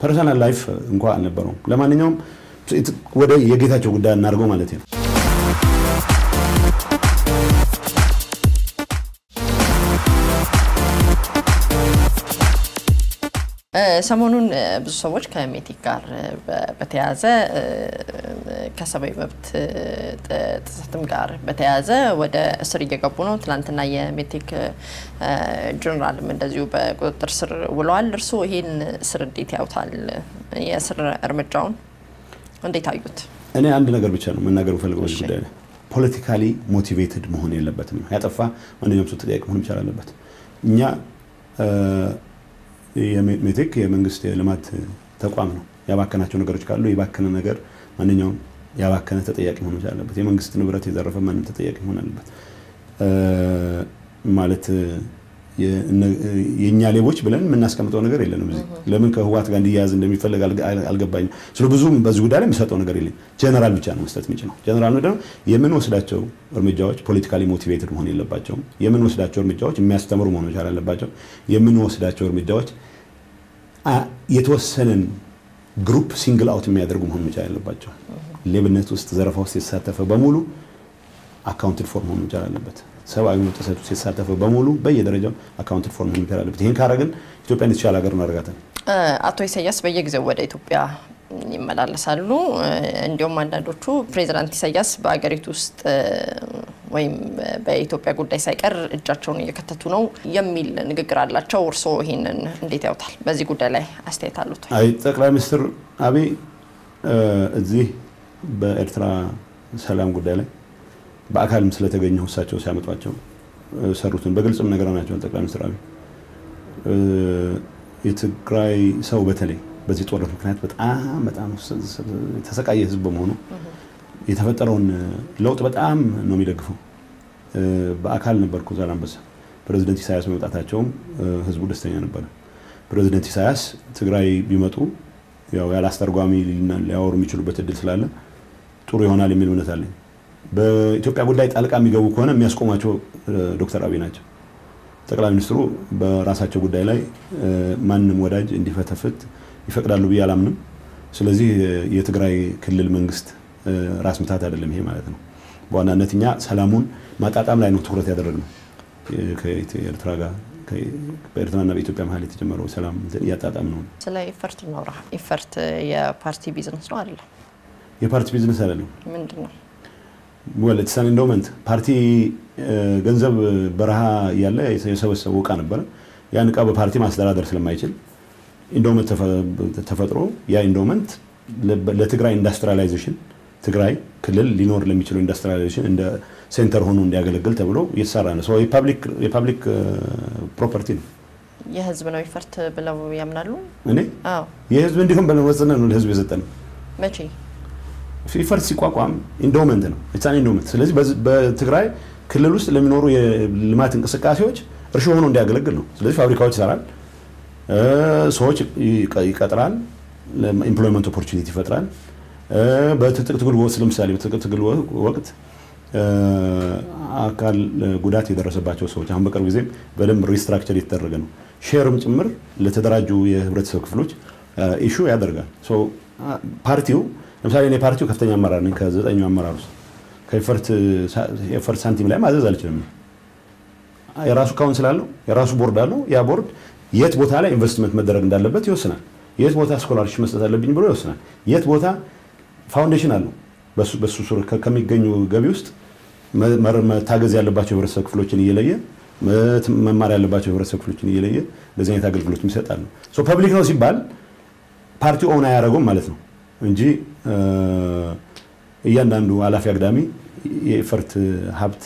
ፐርሰናል ላይፍ እንኳን አልነበረውም ለማንኛውም ወደ የጌታቸው ጉዳይ እናርገው ማለት ነው ሰሞኑን ብዙ ሰዎች ከሜቲክ ጋር በተያያዘ ከሰብአዊ መብት ጥሰትም ጋር በተያያዘ ወደ እስር እየገቡ ነው ትላንትና የሜቲክ ጀነራልም እንደዚሁ በቁጥጥር ስር ውለዋል እርሱ ይሄን እስር እንዴት ያውታል የእስር እርምጃውን እንዴት አዩት እኔ አንድ ነገር ብቻ ነው መናገር ፈልገው በዚህ ጉዳይ ላይ ፖለቲካሊ ሞቲቬትድ መሆን የለበትም ያጠፋ ማንኛውም ሰው ተጠያቂ መሆን ይችላል አለበት እኛ የሜቲክ የመንግስት የልማት ተቋም ነው ያባከናቸው ነገሮች ካሉ የባከነ ነገር ማንኛውም ያባከነ ተጠያቂ መሆን ይችላል አለበት የመንግስት ንብረት የዘረፈ ማንንም ተጠያቂ መሆን አለበት ማለት የኛ ሌቦች ብለን ምናስቀምጠው ነገር የለንም እዚህ ለምን ከህዋት ጋር እንዲያዝ እንደሚፈልግ አልገባኝም ስለብዙም በዚህ ጉዳይ ላይ የሚሰጠው ነገር የለም ጀነራል ብቻ ነው መስጠት የሚችለው ጀነራል ነው ደግሞ የምንወስዳቸው እርምጃዎች ፖለቲካሊ ሞቲቬትድ መሆን የለባቸውም የምንወስዳቸው እርምጃዎች የሚያስተምሩ መሆን ይችላል አለባቸው የምንወስዳቸው እርምጃዎች የተወሰነን ግሩፕ ሲንግል አውት የሚያደርጉ መሆን ይችላል አለባቸው ሌብነት ውስጥ ዘረፋ ውስጥ የተሳተፈ በሙሉ አካውንትድ ፎር መሆን ይችላል አለበት ሰብአዊ መብት ጥሰት ሲሳተፈ በሙሉ በየደረጃው አካውንትድ ፎር መሆን ይችላል አለበት ይሄን ካረግን ኢትዮጵያን የተሻለ ሀገር እናደርጋለን አቶ ኢሳያስ በየጊዜው ወደ ኢትዮጵያ ይመላለሳሉ እንዲሁም አንዳንዶቹ ፕሬዝዳንት ኢሳያስ በአገሪቱ ውስጥ ወይም በኢትዮጵያ ጉዳይ ሳይቀር እጃቸውን እየከተቱ ነው የሚል ንግግር አላቸው እርሶ ይሄንን እንዴት ያውታል በዚህ ጉዳይ ላይ አስተያየት አሉት አይ ጠቅላይ ሚኒስትር አብይ እዚህ በኤርትራ ሰላም ጉዳይ ላይ በአካልም ስለተገኘው እሳቸው ሲያመጧቸው ሰሩትን በግልጽም ነገራናቸው ጠቅላይ ሚኒስትር አብይ የትግራይ ሰው በተለይ በዚህ ጦርነት ምክንያት በጣም ተሰቃየ ህዝብ በመሆኑ የተፈጠረውን ለውጥ በጣም ነው የሚደግፈው በአካል ነበርኩ ዛላምበሳ ፕሬዝዳንት ኢሳያስ መምጣታቸውም ህዝቡ ደስተኛ ነበር ፕሬዝዳንት ኢሳያስ ትግራይ ቢመጡ ያው ያላስተርጓሚ ሊያወሩ የሚችሉበት እድል ስላለ ጥሩ ይሆናል የሚል እምነት አለኝ። በኢትዮጵያ ጉዳይ ጣልቃ የሚገቡ ከሆነ የሚያስቆማቸው ዶክተር አብይ ናቸው። ጠቅላይ ሚኒስትሩ በራሳቸው ጉዳይ ላይ ማንንም ወዳጅ እንዲፈተፍት ይፈቅዳሉ ብዬ አላምንም። ስለዚህ የትግራይ ክልል መንግስት ራስ ምታት አይደለም ይሄ ማለት ነው። በዋናነት እኛ ሰላሙን ማጣጣም ላይ ነው ትኩረት ያደረግነው። ከኤርትራ ጋር በኤርትራና በኢትዮጵያ መሀል የተጀመረው ሰላም ያጣጣም ነው። ስለ ኢፈርት ነው። ኢፈርት የፓርቲ ቢዝነስ ነው አይደል? የፓርቲ ቢዝነስ አይደለም። ምንድነው? ወለ ተሳን ኢንዶመንት ፓርቲ ገንዘብ በረሃ ያለ የሰበሰበው ዕቃ ነበር። ያን ዕቃ በፓርቲ ማስተዳደር ስለማይችል ኢንዶመንት ተፈጥሮ ያ ኢንዶመንት ለትግራይ ኢንዱስትሪያላይዜሽን ትግራይ ክልል ሊኖር ለሚችለው ኢንዱስትሪያላይዜሽን እንደ ሴንተር ሆኖ እንዲያገለግል ተብሎ እየተሰራ ነው። ሶ የፐብሊክ ፕሮፐርቲ ነው። የህዝብ ነው ኢፈርት ብለው ያምናሉ? እኔ አዎ የህዝብ እንዲሁም በለወሰነ ነው ለህዝብ የሰጠን። መቼ ኢፈርት ሲቋቋም ኢንዶመንት ነው ኢንሳን ኢንዶመንት። ስለዚህ በትግራይ ክልል ውስጥ ለሚኖሩ የልማት እንቅስቃሴዎች እርሾ ሆኖ እንዲያገለግል ነው። ስለዚህ ፋብሪካዎች ይሰራል፣ ሰዎች ይቀጥራል፣ ኤምፕሎይመንት ኦፖርቹኒቲ ይፈጥራል። በትጥቅ ትግል ወቅት ለምሳሌ በትጥቅ ትግል ወቅት አካል ጉዳት የደረሰባቸው ሰዎች አሁን በቅርብ ጊዜ በደንብ ሪስትራክቸር የተደረገ ነው። ሼርም ጭምር ለተደራጁ የህብረተሰብ ክፍሎች ኢሹ ያደርጋል። ሶ ፓርቲው ለምሳሌ እኔ ፓርቲው ከፍተኛ አመራር ነኝ። ከ9 አመራር ውስጥ ከኢፈርት ሳንቲም ላይ ማዘዝ አልችልም። የራሱ ካውንስል አለው፣ የራሱ ቦርድ አለው። ያ ቦርድ የት ቦታ ላይ ኢንቨስትመንት መደረግ እንዳለበት ይወስናል። የት ቦታ ስኮላርሺፕ መስጠት አለብኝ ብሎ ይወስናል። የት ቦታ ፋውንዴሽን አለው በሱ ሱር ከሚገኙ ገቢ ውስጥ መታገዝ ያለባቸው የህብረተሰብ ክፍሎችን እየለየ መማር ያለባቸው የህብረተሰብ ክፍሎችን እየለየ ለዚህ አይነት አገልግሎት ይሰጣል። ሶ ፐብሊክ ነው ሲባል ፓርቲው ኦን አያደርገውም ማለት ነው እንጂ እያንዳንዱ አላፊ አግዳሚ የኢፈርት ሀብት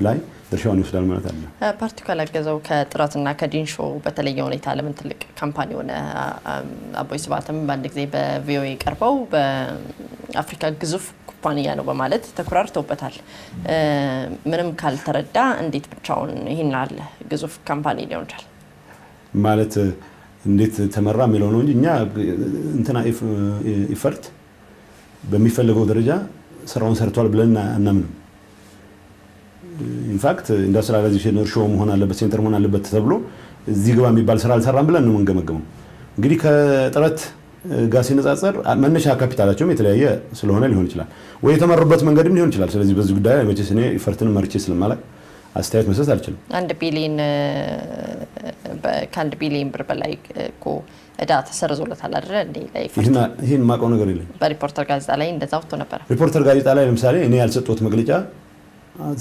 ላይ ድርሻውን ይወስዳል ማለት አለ። ፓርቲው ካላገዘው ከጥራትና ከዲንሾ በተለየ ሁኔታ ለምን ትልቅ ካምፓኒ ሆነ? አቦይ ስብሃትም በአንድ ጊዜ በቪኦኤ ቀርበው በአፍሪካ ግዙፍ ኩባንያ ነው በማለት ተኩራርተውበታል። ምንም ካልተረዳ እንዴት ብቻውን ይሄን አለ ግዙፍ ካምፓኒ ሊሆን ይችላል ማለት እንዴት ተመራ የሚለው ነው እንጂ እኛ እንትና ኢፈርት በሚፈልገው ደረጃ ስራውን ሰርቷል ብለን እናምንም። ኢንፋክት ኢንዱስትሪያላይዜሽን እርሾ መሆን አለበት ሴንተር መሆን አለበት ተብሎ እዚህ ግባ የሚባል ስራ አልሰራም ብለን ነው የምንገመገመው። እንግዲህ ከጥረት ጋር ሲነጻጸር መነሻ ካፒታላቸውም የተለያየ ስለሆነ ሊሆን ይችላል ወይ የተመረበት መንገድም ሊሆን ይችላል። ስለዚህ በዚህ ጉዳይ ላይ መቼስ እኔ ኢፈርትን መርጬ ስለማላቅ አስተያየት መስጠት አልችልም። 1 ቢሊዮን ከ1 ቢሊዮን ብር በላይ እኮ እዳ ተሰርዞለታል አይደል እንዴ? ይሄን ማቀው ነገር የለም። በሪፖርተር ጋዜጣ ላይ እንደዛው ወጥቶ ነበር። ሪፖርተር ጋዜጣ ላይ ለምሳሌ እኔ ያልሰጠሁት መግለጫ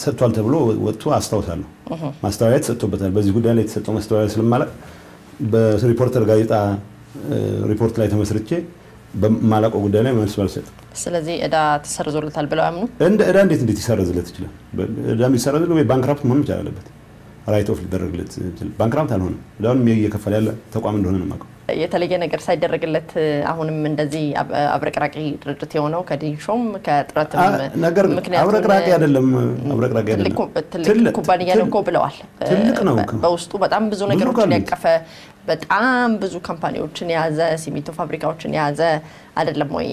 ሰጥቷል ተብሎ ወጥቶ አስታውሳለሁ። ማስተዋወያ ተሰጥቶበታል። በዚህ ጉዳይ ላይ የተሰጠው ማስተዋወያ ስለማላቅ በሪፖርተር ጋዜጣ ሪፖርት ላይ ተመስርቼ በማላቀው ጉዳይ ላይ መልስ አልሰጥም። ስለዚህ እዳ ተሰርዞለታል ብለው ያምኑ? እዳ እንዴት ይሰረዝለት ይችላል? እዳ የሚሰረዝለት ወይ ባንክራፕት መሆን ይችላል አለበት። ራይት ኦፍ ሊደረግለት ይችላል። ባንክራፕት አልሆነም። እዳውን እየከፈለ ያለ ተቋም እንደሆነ ነው የማውቀው። የተለየ ነገር ሳይደረግለት አሁንም እንደዚህ አብረቅራቂ ድርጅት የሆነው ከዲንሾም ከጥረትም ምክንያቱም አብረቅራቂ አይደለም። ትልቅ ኩባንያ ነው እኮ ብለዋል። ትልቅ ነው። በውስጡ በጣም ብዙ ነገሮችን ያቀፈ በጣም ብዙ ካምፓኒዎችን የያዘ ሲሚንቶ ፋብሪካዎችን የያዘ አይደለም ወይ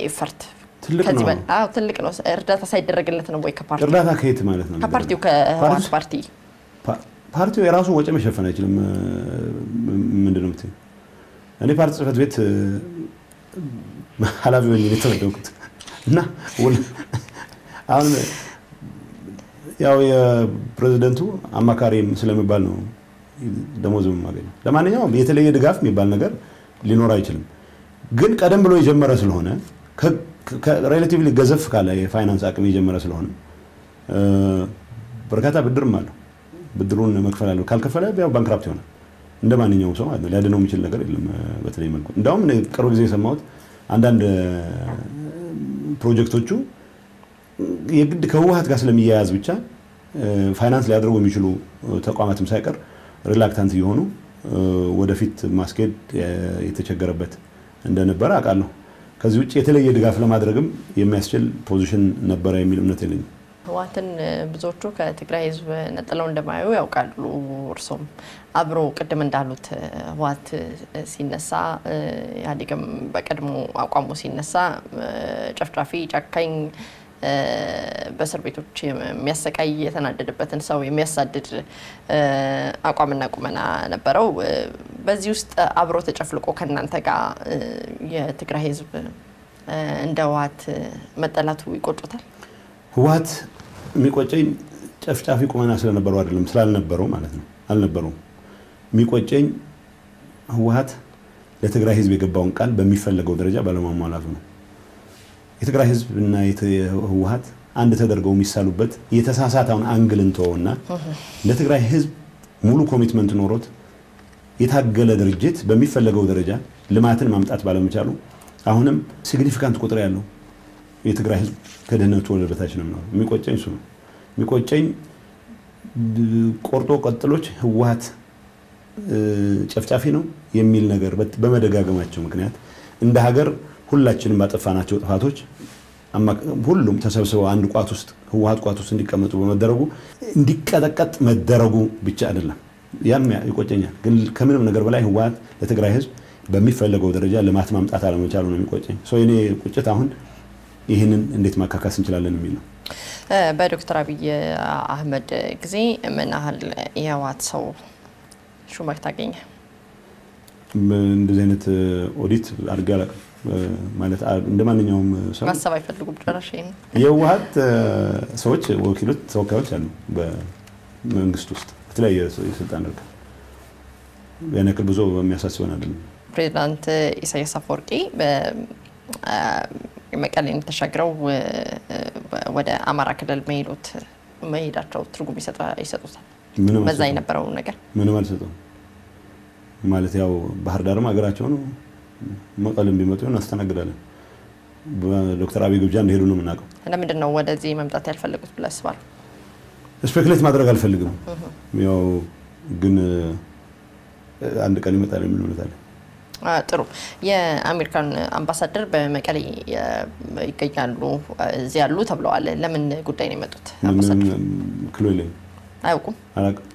ኢፈርት? ከዚህ በጣም ትልቅ ነው። እርዳታ ሳይደረግለት ነው ወይ ከፓርቲው? እርዳታ ከየት ማለት ነው? ከፓርቲው ከህወሓት ፓርቲው የራሱ ወጪ መሸፈን አይችልም። ምንድነው የምትይው? እኔ ፓርቲ ጽህፈት ቤት ኃላፊ ሆኜ የተመደብኩት እና አሁን ያው የፕሬዝዳንቱ አማካሪም ስለሚባል ነው ደሞዝም ማገኘው። ለማንኛውም የተለየ ድጋፍ የሚባል ነገር ሊኖር አይችልም። ግን ቀደም ብሎ የጀመረ ስለሆነ ሪሌቲቭሊ ገዘፍ ካለ የፋይናንስ አቅም የጀመረ ስለሆነ በርካታ ብድርም አለው። ብድሩን መክፈል አለው። ካልከፈለ ያው ባንክራፕት ይሆናል። እንደማንኛውም ሰው ማለት ነው። ሊያድነው የሚችል ነገር የለም በተለይ መልኩ። እንዳውም ቅርብ ጊዜ የሰማሁት አንዳንድ ፕሮጀክቶቹ የግድ ከህወሓት ጋር ስለሚያያዝ ብቻ ፋይናንስ ሊያደርጉ የሚችሉ ተቋማትም ሳይቀር ሪላክታንት እየሆኑ ወደፊት ማስኬድ የተቸገረበት እንደነበረ አውቃለሁ። ከዚህ ውጭ የተለየ ድጋፍ ለማድረግም የሚያስችል ፖዚሽን ነበረ የሚል እምነት የለኝም። ህወሓትን ብዙዎቹ ከትግራይ ህዝብ ነጥለው እንደማዩ ያውቃሉ። እርሶም አብሮ ቅድም እንዳሉት ህወሓት ሲነሳ ኢህአዴግም በቀድሞ አቋሙ ሲነሳ ጨፍጫፊ ጨካኝ በእስር ቤቶች የሚያሰቃይ የተናደደበትን ሰው የሚያሳድድ አቋምና ቁመና ነበረው። በዚህ ውስጥ አብሮ ተጨፍልቆ ከናንተ ጋር የትግራይ ህዝብ እንደ ህወሓት መጠላቱ ይቆጩታል? ህወሓት የሚቆጨኝ ጨፍጫፊ ቁመና ስለነበረው አይደለም፣ ስላልነበረው ማለት ነው። አልነበረው። የሚቆጨኝ ህወሓት ለትግራይ ህዝብ የገባውን ቃል በሚፈልገው ደረጃ ባለማሟላቱ ነው። የትግራይ ህዝብ እና ህወሓት አንድ ተደርገው የሚሳሉበት የተሳሳተውን አንግል እንተውና ለትግራይ ህዝብ ሙሉ ኮሚትመንት ኖሮት የታገለ ድርጅት በሚፈልገው ደረጃ ልማትን ማምጣት ባለመቻሉ አሁንም ሲግኒፊካንት ቁጥር ያለው የትግራይ ህዝብ ከደህንነቱ ወደ በታች ነው። የሚቆጨኝ እሱ ነው። የሚቆጨኝ ቆርጦ ቀጥሎች ህወሓት ጨፍጫፊ ነው የሚል ነገር በመደጋገማቸው ምክንያት እንደ ሀገር ሁላችንም ባጠፋናቸው ጥፋቶች ሁሉም ተሰብስበው አንድ ቋት ውስጥ ህወሓት ቋት ውስጥ እንዲቀመጡ በመደረጉ እንዲቀጠቀጥ መደረጉ ብቻ አይደለም፣ ያም ይቆጨኛል። ግን ከምንም ነገር በላይ ህወሓት ለትግራይ ህዝብ በሚፈልገው ደረጃ ልማት ማምጣት አለመቻሉ ነው የሚቆጨኝ። እኔ ቁጭት አሁን ይህንን እንዴት ማካካስ እንችላለን የሚል ነው። በዶክተር አብይ አህመድ ጊዜ ምን ያህል የህወሓት ሰው ሹመት ታገኘ? እንደዚህ አይነት ኦዲት አድርጌ አላውቅም። ማለት እንደማንኛውም ሰው ማሰብ አይፈልጉም ጭራሽ። የህወሓት ሰዎች ወኪሎች ተወካዮች አሉ በመንግስት ውስጥ በተለያየ የስልጣን እርከን። ያን ያክል ብዙ የሚያሳስበን አይደለም። ፕሬዝዳንት ኢሳያስ አፈወርቂ መቀሌን ተሻግረው ወደ አማራ ክልል መሄዳቸው ትርጉም ይሰጡታል? በዛ የነበረው ነገር ምንም አልሰጠውም። ማለት ያው ባህር ዳርም ሀገራቸው ነው፣ መቀሌም ቢመጡ እናስተናግዳለን። በዶክተር አብይ ግብዣ እንደሄዱ ነው የምናውቀው። ለምንድን ነው ወደዚህ መምጣት ያልፈለጉት ብለህ አስባለሁ? ስፔኩሌት ማድረግ አልፈልግም። ያው ግን አንድ ቀን ይመጣል የሚል እምነት አለ። ጥሩ። የአሜሪካን አምባሳደር በመቀሌ ይገኛሉ፣ እዚህ ያሉ ተብለዋል። ለምን ጉዳይ ነው የመጡት? አምባሳደር ክሎይሌ አያውቁም?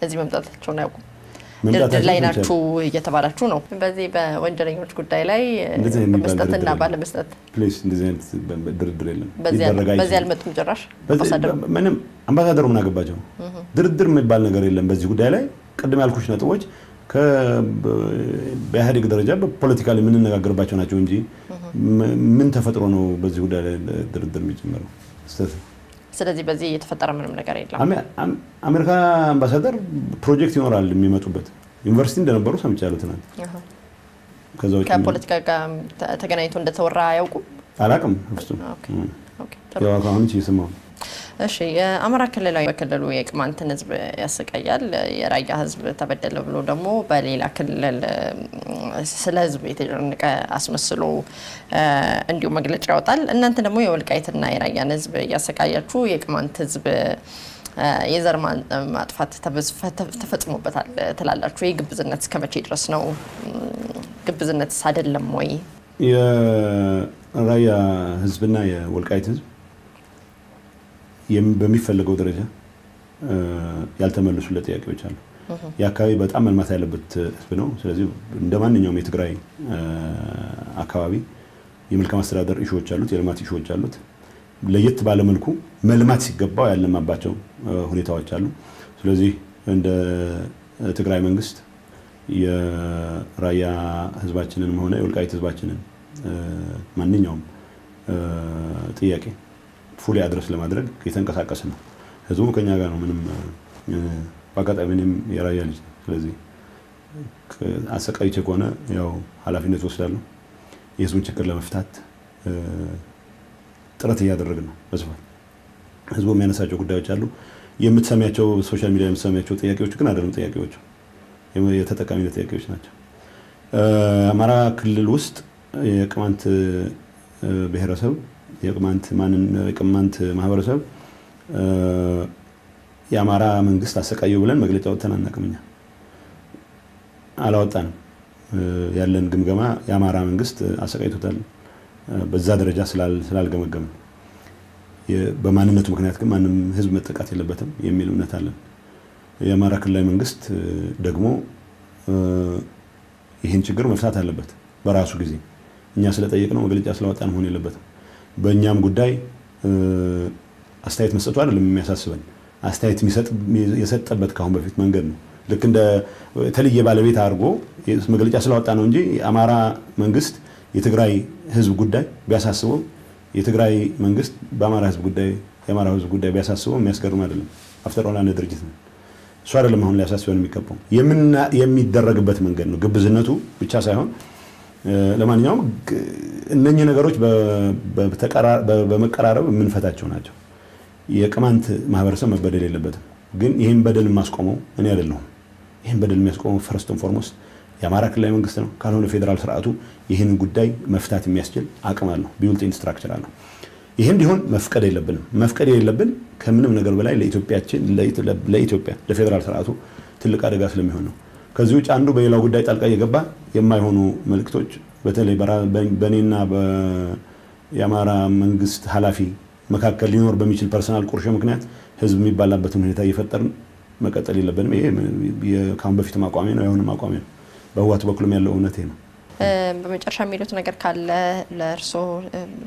እዚህ መምጣታቸውን አያውቁም? ድርድር ላይ ናችሁ እየተባላችሁ ነው። በዚህ በወንጀለኞች ጉዳይ ላይ በመስጠትና ባለመስጠት ፕሊዝ እንደዚህ አይነት ድርድር የለም። በዚህ አልመጡም ጭራሽ አምባሳደሩ። ምንም አምባሳደሩ ምን አገባቸው? ድርድር የሚባል ነገር የለም በዚህ ጉዳይ ላይ። ቅድም ያልኩሽ ነጥቦች በኢህአዴግ ደረጃ በፖለቲካሊ የምንነጋገርባቸው ናቸው እንጂ ምን ተፈጥሮ ነው በዚህ ጉዳይ ላይ ድርድር የሚጀምረው? ስለዚህ በዚህ የተፈጠረ ምንም ነገር የለም። አሜሪካ አምባሳደር ፕሮጀክት ይኖራል የሚመጡበት ዩኒቨርሲቲ እንደነበሩ ሰምቻለሁ ትናንት። ከዛው ከፖለቲካ ጋር ተገናኝቶ እንደተወራ ያውቁ አላቅም። ፍጹም ያው አሁን እየሰማሁ። እሺ፣ የአማራ ክልላዊ በክልሉ የቅማንትን ህዝብ ያሰቃያል፣ የራያ ህዝብ ተበደለ ብሎ ደግሞ በሌላ ክልል ስለ ህዝብ የተጨነቀ አስመስሎ እንዲሁ መግለጫ ያወጣል። እናንተ ደግሞ የወልቃይትና የራያን ህዝብ ያሰቃያችሁ የቅማንት ህዝብ የዘር ማጥፋት ተፈጽሞበታል ትላላችሁ። የግብዝነት እስከመቼ ድረስ ነው? ግብዝነትስ አይደለም ወይ? የራያ ህዝብና የወልቃይት ህዝብ በሚፈልገው ደረጃ ያልተመለሱለት ጥያቄዎች አሉ። የአካባቢ በጣም መልማት ያለበት ህዝብ ነው። ስለዚህ እንደማንኛውም የትግራይ አካባቢ የመልካም አስተዳደር ኢሹዎች አሉት፣ የልማት ኢሹዎች አሉት። ለየት ባለ መልኩ መልማት ሲገባው ያለማባቸው ሁኔታዎች አሉ። ስለዚህ እንደ ትግራይ መንግስት የራያ ህዝባችንን ሆነ የወልቃይት ህዝባችንን ማንኛውም ጥያቄ ፉሊ አድረስ ለማድረግ የተንቀሳቀሰ ነው። ህዝቡ ከኛ ጋር ነው። ምንም በአጋጣሚ እኔም የራያ ልጅ። ስለዚህ አሰቃይቼ ከሆነ ያው ኃላፊነት ወስዳለሁ። የህዝቡን ችግር ለመፍታት ጥረት እያደረግን ነው በስፋት። ህዝቡ የሚያነሳቸው ጉዳዮች አሉ። የምትሰሚያቸው ሶሻል ሚዲያ የምትሰሚያቸው ጥያቄዎች ግን አይደሉም። ጥያቄዎቹ የተጠቃሚነት ጥያቄዎች ናቸው። አማራ ክልል ውስጥ የቅማንት ብሔረሰብ የቅማንት ማህበረሰብ የአማራ መንግስት አሰቃየው ብለን መግለጫ ወጥተን አናውቅም። እኛ አላወጣንም። ያለን ግምገማ የአማራ መንግስት አሰቃይቶታል በዛ ደረጃ ስላልገመገመ በማንነቱ ምክንያት ግን ማንም ህዝብ መጠቃት የለበትም የሚል እምነት አለን። የአማራ ክልላዊ መንግስት ደግሞ ይህን ችግር መፍታት አለበት በራሱ ጊዜ። እኛ ስለጠየቅነው መግለጫ ስለወጣን መሆን የለበትም። በእኛም ጉዳይ አስተያየት መስጠቱ አይደለም የሚያሳስበን፣ አስተያየት የሰጠበት ካሁን በፊት መንገድ ነው። ልክ እንደ ተለየ ባለቤት አድርጎ መግለጫ ስለወጣ ነው እንጂ የአማራ መንግስት የትግራይ ህዝብ ጉዳይ ቢያሳስበው የትግራይ መንግስት በአማራ ህዝብ ጉዳይ የአማራ ህዝብ ጉዳይ ቢያሳስበው የሚያስገርም አይደለም። አፍተር ኦል አንድ ድርጅት ነው። እሱ አይደለም አሁን ሊያሳስበን የሚገባው የሚደረግበት መንገድ ነው። ግብዝነቱ ብቻ ሳይሆን ለማንኛውም እነኚህ ነገሮች በመቀራረብ የምንፈታቸው ናቸው። የቅማንት ማህበረሰብ መበደል የለበትም። ግን ይሄን በደል ማስቆመው እኔ አይደለሁም። ይሄን በደል የሚያስቆመው ፈርስት ኤንድ ፎርሞስት የአማራ ክልላዊ መንግስት ነው። ካልሆነ ፌደራል ስርዓቱ ይሄን ጉዳይ መፍታት የሚያስችል አቅም አለው፣ ቢውልት-ኢን ስትራክቸር አለው። ይሄን እንዲሆን መፍቀድ የለብንም። መፍቀድ የሌለብን ከምንም ነገር በላይ ለኢትዮጵያችን ለኢትዮጵያ ለፌደራል ስርዓቱ ትልቅ አደጋ ስለሚሆን ነው። ከዚህ ውጭ አንዱ በሌላው ጉዳይ ጣልቃ እየገባ የማይሆኑ መልክቶች በተለይ በኔና በየአማራ መንግስት ኃላፊ መካከል ሊኖር በሚችል ፐርሰናል ቁርሾ ምክንያት ህዝብ የሚባላበትን ሁኔታ እየፈጠርን መቀጠል የለብንም። ይሄ ካሁን በፊት ማቋሜ ነው፣ ያሁን ማቋሜ ነው። በህወሓት በኩልም ያለው እውነት ነው። በመጨረሻ የሚሉት ነገር ካለ ለእርሶ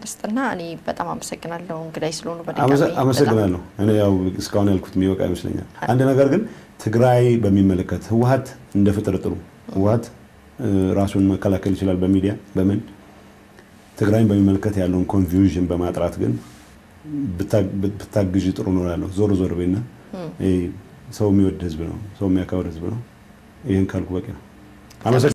ልስጥና እኔ በጣም አመሰግናለሁ እንግዳይ ስለሆኑ በደጋሚ አመሰግናለሁ። እኔ ያው እስካሁን ያልኩት የሚበቃ ይመስለኛል። አንድ ነገር ግን ትግራይ በሚመለከት ህወሓት እንደ ፍጥርጥሩ ህወሓት ራሱን መከላከል ይችላል በሚዲያ በምን ትግራይን በሚመለከት ያለውን ኮንፊውዥን በማጥራት ግን ብታግዥ ጥሩ ነው ያለው። ዞር በይና ሰው የሚወድ ህዝብ ነው፣ ሰው የሚያከብር ህዝብ ነው። ይሄን ካልኩ በቂ ነው።